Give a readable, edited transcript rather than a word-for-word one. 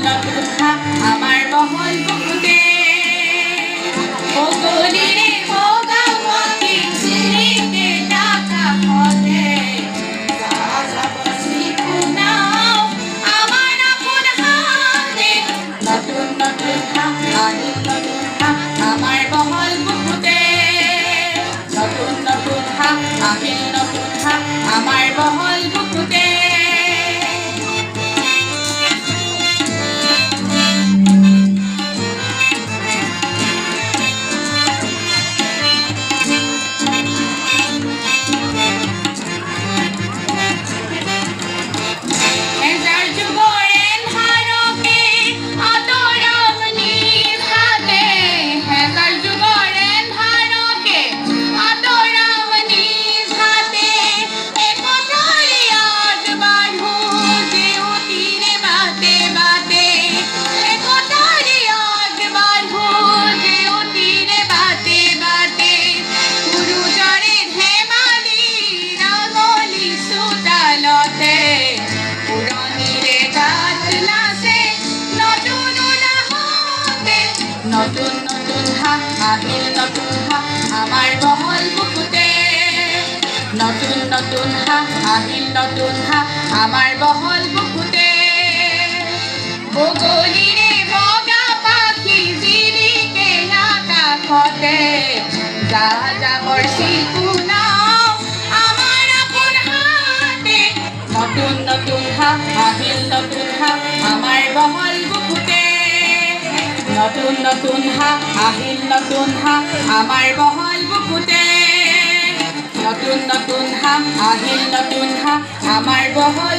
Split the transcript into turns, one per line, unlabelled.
নতুন হা আমার বহল বুকুতে ও গলিরে ভোগা পাখি ঝিরিকে ডাকা ফলে রাজা বসি কুনাও আমার আপন হাতে নতুন নতুন হা আহিল নতুন হা আমার বহল বুকুতে নতুন নতুন হা আহিল নতুন হা আমার বহল বুকুতে নতুন নতুন হা আহিল নতুন হা আমার বহল বুকুতে নতুন নতুন হা আহিল নতুন হা আমার বহল বুকুতে ও গলিরে ভোগা পাখি ঝিরিকে ডাকা ফলে রাজা বর্ষি কুনাও আমার আপন হাতে নতুন নতুন হা আহিল নতুন হা আমার বহল বুকুতে নতুন নতুন হা আহিল নতুন হা আমার বহল বুকুতে নতুন নতুন হা আহিল নতুন হা আমার বহল